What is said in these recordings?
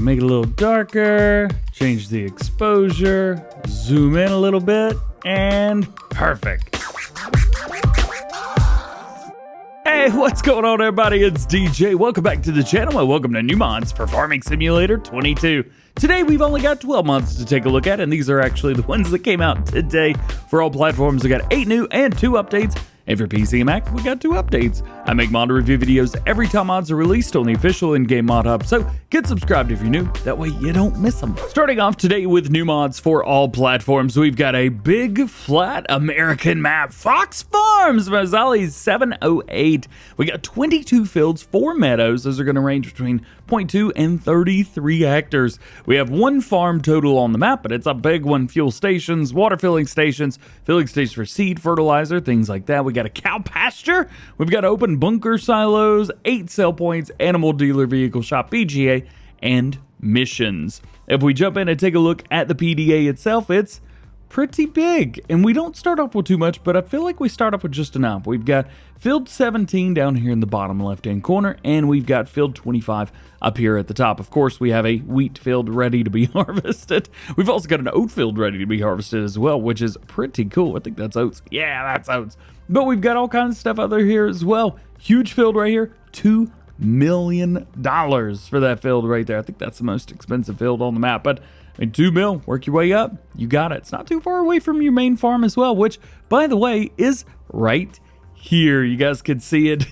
Make it a little darker, change the exposure, zoom in a little bit, and perfect. Hey, what's going on, everybody? It's DJ. Welcome back to the channel and welcome to New Mods for Farming Simulator 22. Today, we've only got 12 mods to take a look at, and these are actually the ones that came out today for all platforms. We got 8 new and 2 updates. And for PC and Mac, we got 2 updates. I make mod review videos every time mods are released on the official in-game mod hub, so get subscribed if you're new, that way you don't miss them. Starting off today with new mods for all platforms, we've got a big, flat American map, Fox Farms, Mazzali's 708. We got 22 fields, 4 meadows. Those are going to range between 0.2 and 33 hectares. We have 1 farm total on the map, but it's a big one. Fuel stations, water filling stations for seed, fertilizer, things like that. We got a cow pasture. We've got open bunker silos, 8 sell points, animal dealer vehicle shop, BGA, and missions. If we jump in and take a look at the PDA itself, it's pretty big, and we don't start off with too much, but I feel like we start off with just enough. We've got field 17 down here in the bottom left hand corner, and we've got field 25 up here at the top. Of course, we have a wheat field ready to be harvested. We've also got an oat field ready to be harvested as well, which is pretty cool. I think that's oats. Yeah, that's oats. But we've got all kinds of stuff other here as well. Huge field right here, $2 million for that field right there. I think that's the most expensive field on the map, but I mean, 2 mil, work your way up, you got it. It's not too far away from your main farm as well, which, by the way, is right here. You guys can see it.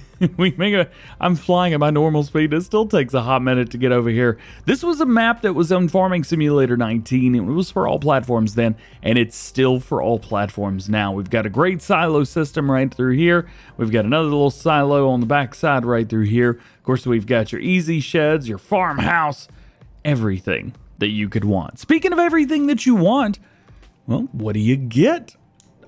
I'm flying at my normal speed. It still takes a hot minute to get over here. This was a map that was on Farming Simulator 19. It was for all platforms then, and it's still for all platforms now. We've got a great silo system right through here. We've got another little silo on the back side right through here. Of course, we've got your easy sheds, your farmhouse, everything that you could want. Speaking of everything that you want, well, what do you get?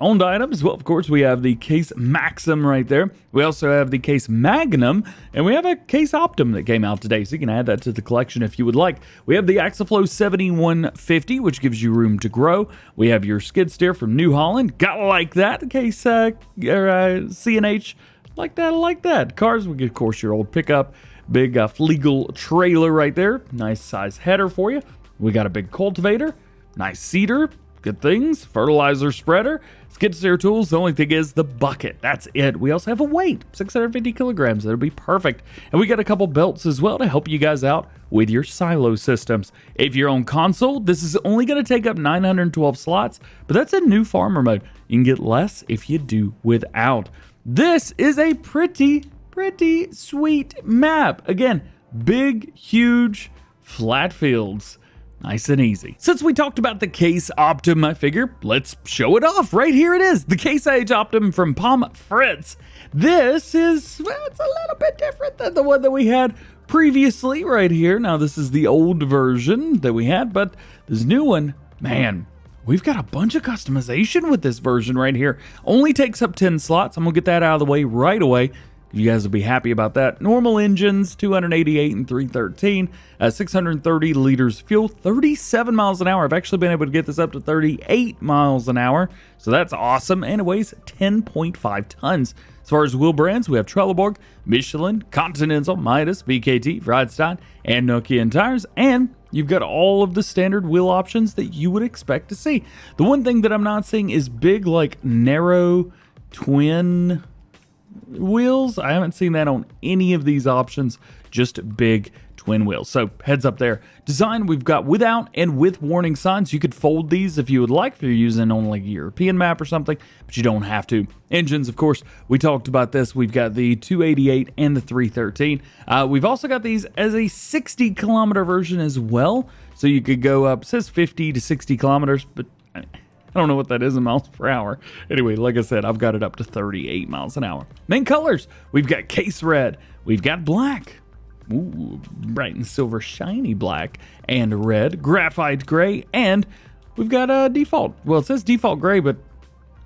Owned items, well, of course, we have the Case Maxim right there. We also have the Case Magnum, and we have a Case Optum that came out today, so you can add that to the collection if you would like. We have the Axaflow 7150, which gives you room to grow. We have your skid steer from New Holland. Gotta like that. The Case CNH, like that, I like that. Cars, we get, of course, your old pickup. Big legal trailer right there. Nice size header for you. We got a big cultivator. Nice seeder. Good things. Fertilizer spreader. Skid steer tools. The only thing is the bucket. That's it. We also have a weight. 650 kilograms. That'll be perfect. And we got a couple belts as well to help you guys out with your silo systems. If you're on console, this is only going to take up 912 slots, but that's a new farmer mode. You can get less if you do without. This is a pretty sweet map. Again, big, huge, flat fields. Nice and easy. Since we talked about the Case Optum, I figure let's show it off. Right here it is. The Case IH Optum from Pomfritz. This is, well, it's a little bit different than the one that we had previously right here. Now, this is the old version that we had, but this new one, man, we've got a bunch of customization with this version right here. Only takes up 10 slots. I'm going to get that out of the way right away. You guys will be happy about that. Normal engines, 288 and 313, 630 liters fuel, 37 miles an hour. I've actually been able to get this up to 38 miles an hour, so that's awesome, and it weighs 10.5 tons. As far as wheel brands, we have Trelleborg, Michelin, Continental, Midas, BKT, Friedstein, and Nokian tires, and you've got all of the standard wheel options that you would expect to see. The one thing that I'm not seeing is big, like, narrow twin wheels. I haven't seen that on any of these options, just big twin wheels. So heads up there. Design, we've got without and with warning signs. You could fold these if you would like, if you're using on like a European map or something, but you don't have to. Engines, of course, we talked about this. We've got the 288 and the 313. We've also got these as a 60 kilometer version as well. So you could go up, it says 50 to 60 kilometers, but I don't know what that is in miles per hour. Anyway, like I said, I've got it up to 38 miles an hour. Main colors, we've got Case Red, we've got Black, ooh, bright and silver shiny black, and red, graphite gray, and we've got a default. Well, it says default gray, but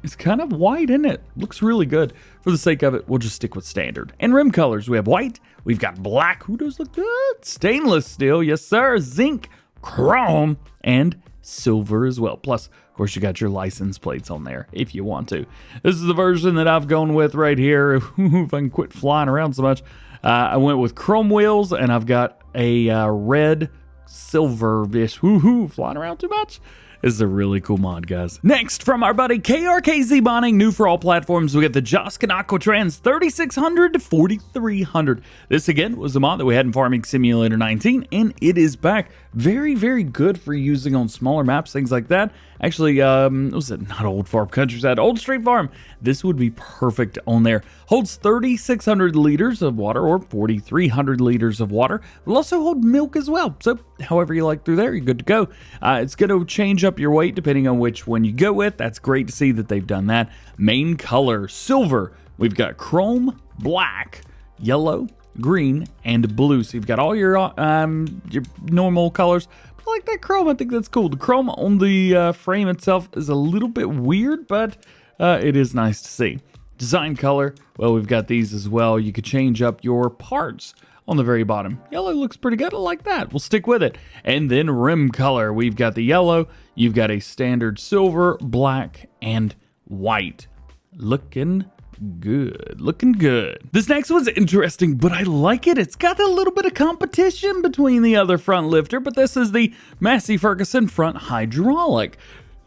it's kind of white, isn't it? Looks really good. For the sake of it, we'll just stick with standard. And rim colors, we have white, we've got black, who does look good? Stainless steel, yes sir, zinc, chrome, and silver as well. Plus, of course, you got your license plates on there if you want to. This is the version that I've gone with right here. If I can quit flying around so much. I went with chrome wheels, and I've got a red silver-ish, woohoo, flying around too much. This is a really cool mod, guys. Next, from our buddy KRKZ Bonding, new for all platforms, we got the Joskin Aquatrans 3600 to 4300. This, again, was a mod that we had in Farming Simulator 19, and it is back. Very, very good for using on smaller maps, things like that. Actually, was it not Old Farm Countryside? Old Street Farm. This would be perfect on there. Holds 3,600 liters of water or 4,300 liters of water. Will also hold milk as well. So however you like through there, you're good to go. It's going to change up your weight depending on which one you go with. That's great to see that they've done that. Main color, silver. We've got chrome, black, yellow, green, and blue. So you've got all your normal colors. I like that chrome. I think that's cool. The chrome on the frame itself is a little bit weird, but it is nice to see. Design color, well, we've got these as well. You could change up your parts on the very bottom. Yellow looks pretty good. I like that. We'll stick with it. And then rim color, we've got the yellow. You've got a standard silver, black, and white. Looking good. Looking good. This next one's interesting, but I like it. It's got a little bit of competition between the other front lifter, but this is the Massey Ferguson front hydraulic.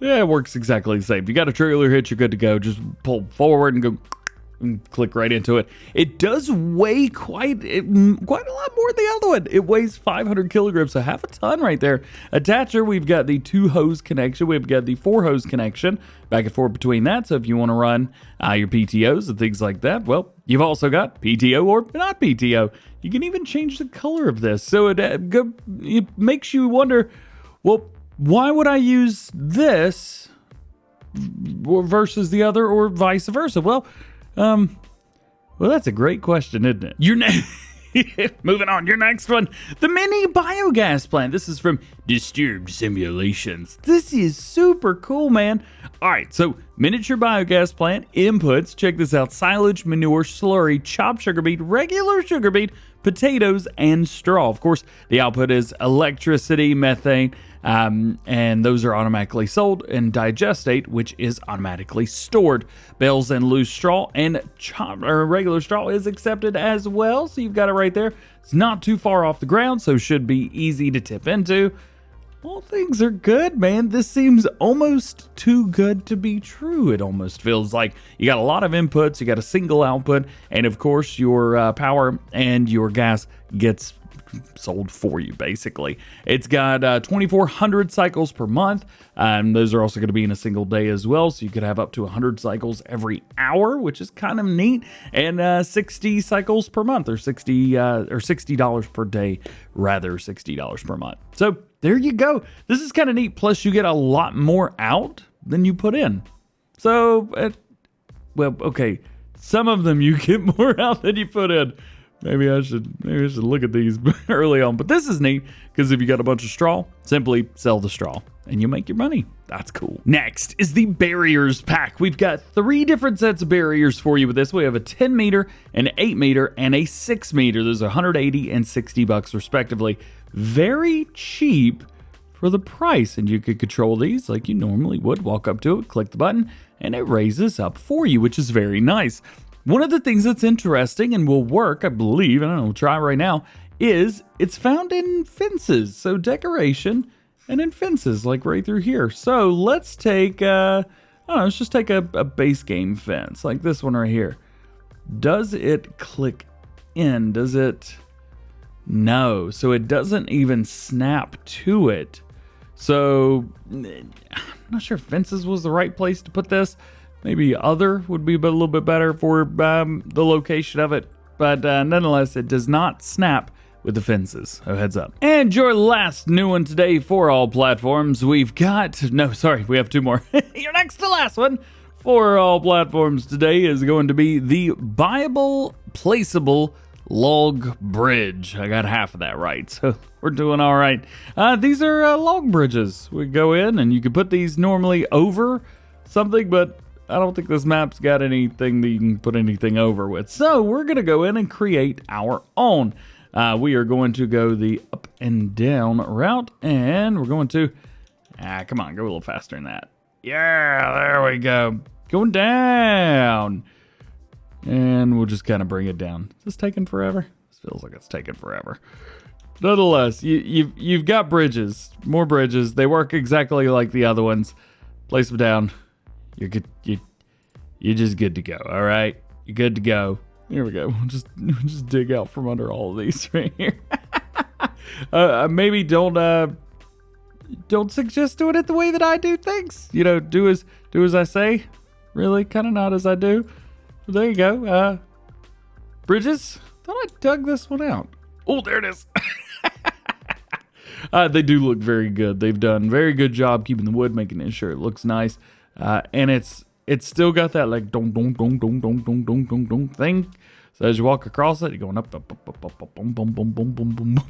Yeah, it works exactly the same. If you got a trailer hitch, you're good to go. Just pull forward and go and click right into it. It does weigh quite a lot more than the other one. It weighs 500 kilograms, so half a ton right there. Attacher, we've got the 2-hose connection. We've got the 4-hose connection back and forth between that. So if you want to run your PTOs and things like that, well, you've also got PTO or not PTO. You can even change the color of this. So it makes you wonder, well, why would I use this versus the other or vice versa? Well, that's a great question, isn't it? Moving on, your next one, the mini biogas plant. This is from Disturbed Simulations. This is super cool, man. All right, so miniature biogas plant inputs. Check this out: silage, manure, slurry, chopped sugar beet, regular sugar beet, potatoes, and straw. Of course, the output is electricity, methane, and those are automatically sold, and digestate, which is automatically stored. Bales and loose straw and regular straw is accepted as well, so you've got it right there. It's not too far off the ground, so should be easy to tip into. All things are good, man. This seems almost too good to be true. It almost feels like you got a lot of inputs, you got a single output, and of course your power and your gas gets sold for you, basically. It's got 2,400 cycles per month. Those are also going to be in a single day as well, so you could have up to 100 cycles every hour, which is kind of neat. And 60 cycles per month, or $60 per day, rather, $60 per month. So there you go. This is kind of neat. Plus, you get a lot more out than you put in. So, well, okay, some of them you get more out than you put in. Maybe I should look at these early on. But this is neat because if you got a bunch of straw, simply sell the straw and you make your money. That's cool. Next is the barriers pack. We've got 3 different sets of barriers for you with this. We have a 10 meter, an 8 meter, and a 6 meter. Those are $180 and $60 respectively. Very cheap for the price, and you could control these like you normally would. Walk up to it, click the button, and it raises up for you, which is very nice. One of the things that's interesting and will work, I believe, and we'll try right now, is it's found in fences. So decoration and in fences, like right through here. So let's take, let's just take a base game fence, like this one right here. Does it click in? Does it? No. So it doesn't even snap to it. So I'm not sure if fences was the right place to put this. Maybe other would be a little bit better for the location of it. But nonetheless, it does not snap with the fences. So heads up. And your last new one today for all platforms. We've got... No, sorry, we have 2 more. Your next to last one for all platforms today is going to be the Buyable Placeable Log Bridge. I got half of that right, so we're doing all right. These are log bridges. We go in and you can put these normally over something, but I don't think this map's got anything that you can put anything over with. So we're going to go in and create our own. We are going to go the up and down route, and we're going to, come on, go a little faster than that. Yeah, there we go. Going down. And we'll just kind of bring it down. Is this taking forever? This feels like it's taking forever. nonetheless, you've got bridges, more bridges. They work exactly like the other ones. Place them down. You're good. You're just good to go. All right, you're good to go. Here we go. We'll just dig out from under all of these right here. Maybe don't suggest doing it the way that I do things. You know, do as I say. Really, kind of not as I do. There you go. Bridges. Thought I dug this one out. Oh, there it is. They do look very good. They've done a very good job keeping the wood, making sure it looks nice. And it's still got that like dong dong dong dong dong dong dong dong dong thing. So as you walk across it, you're going up, up, up, up, up, up, boom, boom, boom, boom, boom, boom.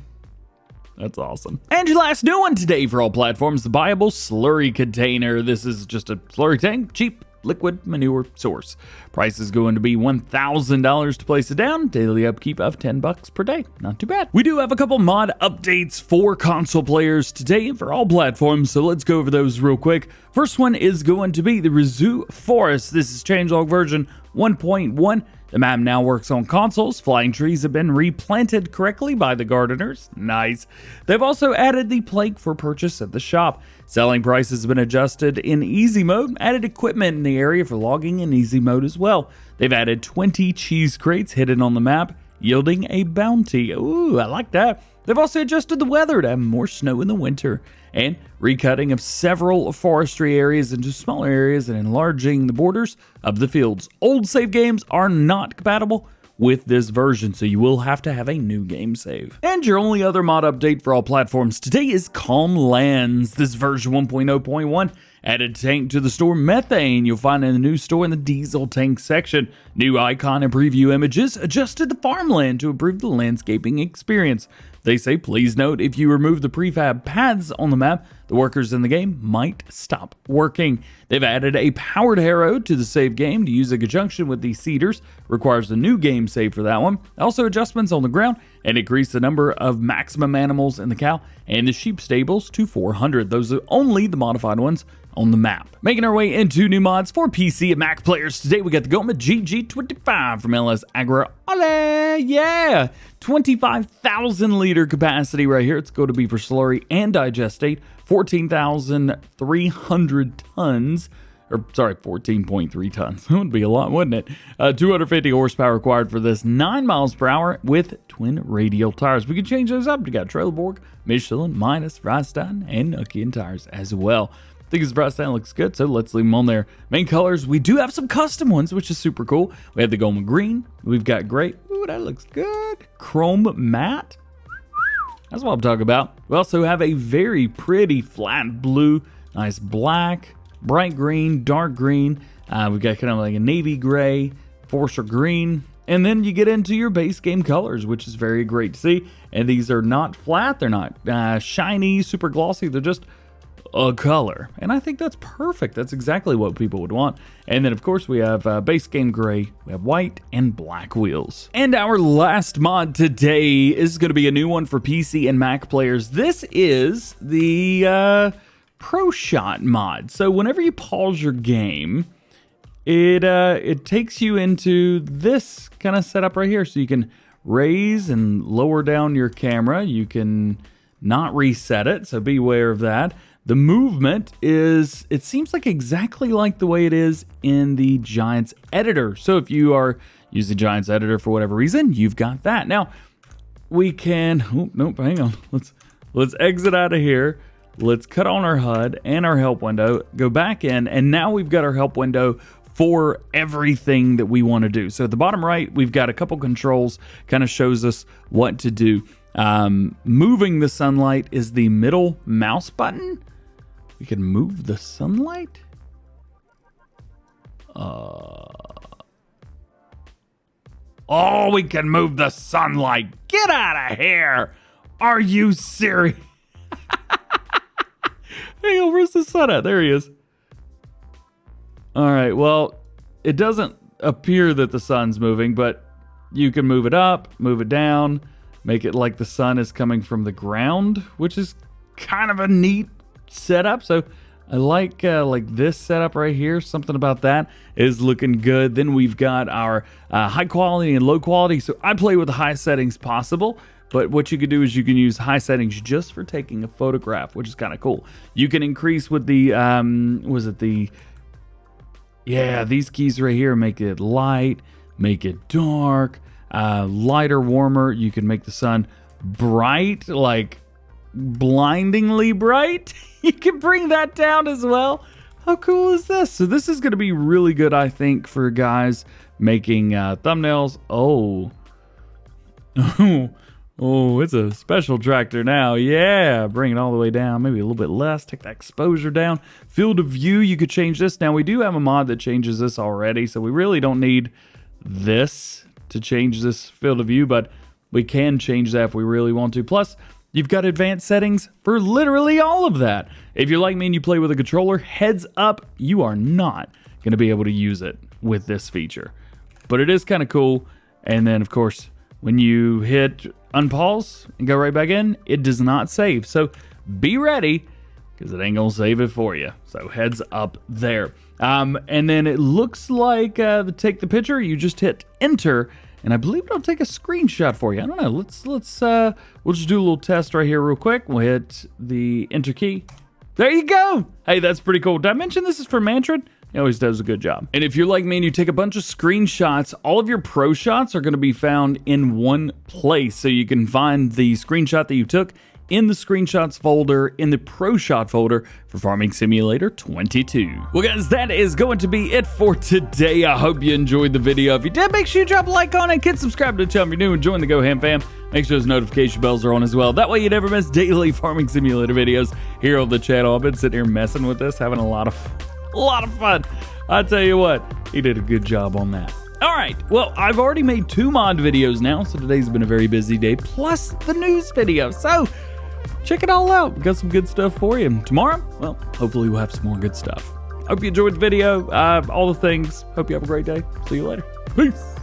That's awesome. And your last new one today for all platforms, the Buyable Slurry container. This is just a slurry tank, cheap liquid manure source. Price is going to be $1,000 to place it down. Daily upkeep of $10 per day. Not too bad. We do have a couple mod updates for console players today for all platforms, so let's go over those real quick. First one is going to be the Risoux Forest. This is changelog version 1.1. The map now works on consoles. Flying trees have been replanted correctly by the gardeners. Nice. They've also added the plank for purchase at the shop. Selling prices have been adjusted in easy mode. Added equipment in the area for logging in easy mode as well. They've added 20 cheese crates hidden on the map, yielding a bounty. Ooh, I like that. They've also adjusted the weather to have more snow in the winter, and recutting of several forestry areas into smaller areas and enlarging the borders of the fields. Old save games are not compatible with this version, so you will have to have a new game save. And your only other mod update for all platforms today is Calm Lands. This version 1.0.1 added tank to the store Methane. You'll find it in the new store in the diesel tank section. New icon and preview images, adjusted the farmland to improve the landscaping experience. They say, please note, if you remove the prefab paths on the map, the workers in the game might stop working. They've added a powered harrow to the save game to use in conjunction with the cedars. Requires a new game save for that one. Also adjustments on the ground and increase the number of maximum animals in the cow and the sheep stables to 400. Those are only the modified ones on the map. Making our way into new mods for PC and Mac players today, we got the Goma GG 25 from LS Agri. Ole, yeah! 25,000 liter capacity right here. It's going to be for slurry and digestate. 14,300 tons. Or, sorry, 14.3 tons. That would be a lot, wouldn't it? 250 horsepower required for this. 9 miles per hour with twin radial tires. We can change those up. We got Trelleborg, Michelin, Midas, Freistein, and Nokian tires as well. I think his Freistein looks good, so let's leave them on there. Main colors, we do have some custom ones, which is super cool. We have the Goma Green. We've got gray. Ooh, that looks good. Chrome Matte. That's what I'm talking about. We also have a very pretty flat blue, nice black, bright green, dark green. We've got kind of like a navy gray, Forester green. And then you get into your base game colors, which is very great to see. And these are not flat. They're not shiny, super glossy. They're just a color, and I think that's perfect. That's exactly what people would want. And then of course we have base game gray, we have white and black wheels. And our last mod today is going to be a new one for PC and Mac players. This is the Pro Shot mod. So whenever you pause your game, it takes you into this kind of setup right here, so you can raise and lower down your camera. You can not reset it, so be aware of that. The movement is, it seems like exactly like the way it is in the Giants editor. So if you are using Giants editor for whatever reason, you've got that. Now we can, oh, nope, hang on. Let's exit out of here. Let's cut on our HUD and our help window, go back in, and now we've got our help window for everything that we want to do. So at the bottom right, we've got a couple controls, kind of shows us what to do. Moving the sunlight is the middle mouse button. We can move the sunlight. Oh, we can move the sunlight. Get out of here. Are you serious? Hey, where's the sun at? There he is. All right, well, it doesn't appear that the sun's moving, but you can move it up, move it down, make it like the sun is coming from the ground, which is kind of a neat setup. So I like this setup right here. Something about that is looking good. Then we've got our high quality and low quality. So I play with the highest settings possible. But what you could do is you can use high settings just for taking a photograph, which is kind of cool. You can increase with the, these keys right here, make it light, make it dark, lighter, warmer. You can make the sun bright, like blindingly bright. You can bring that down as well. How cool is this? So this is going to be really good, I think, for guys making thumbnails. Oh, it's a special tractor now. Yeah, bring it all the way down, maybe a little bit less, take that exposure down. Field of view, you could change this. Now, we do have a mod that changes this already, so we really don't need this to change this field of view, but we can change that if we really want to. Plus, you've got advanced settings for literally all of that. If you're like me and you play with a controller, heads up, you are not going to be able to use it with this feature. But it is kind of cool. And then, of course, when you hit unpause and go right back in, it does not save. So be ready, because it ain't going to save it for you. So heads up there. And then it looks like to take the picture, you just hit enter. And I believe it'll take a screenshot for you. I don't know. We'll just do a little test right here real quick. We'll hit the enter key. There you go. Hey, that's pretty cool. Did I mention this is for Mantrid? He always does a good job. And if you're like me and you take a bunch of screenshots, all of your pro shots are going to be found in one place. So you can find the screenshot that you took in the screenshots folder, in the pro shot folder for Farming Simulator 22. Well guys, that is going to be it for today. I hope you enjoyed the video. If you did, make sure you drop a like on it, hit subscribe to the channel if you're new, and join the DjGoHam fam. Make sure those notification bells are on as well. That way you never miss daily Farming Simulator videos here on the channel. I've been sitting here messing with this, having a lot of fun. I tell you what, he did a good job on that. All right, well, I've already made 2 mod videos now, so today's been a very busy day, plus the news video. So check it all out. We've got some good stuff for you. Tomorrow, well, hopefully we'll have some more good stuff. Hope you enjoyed the video, all the things. Hope you have a great day. See you later. Peace.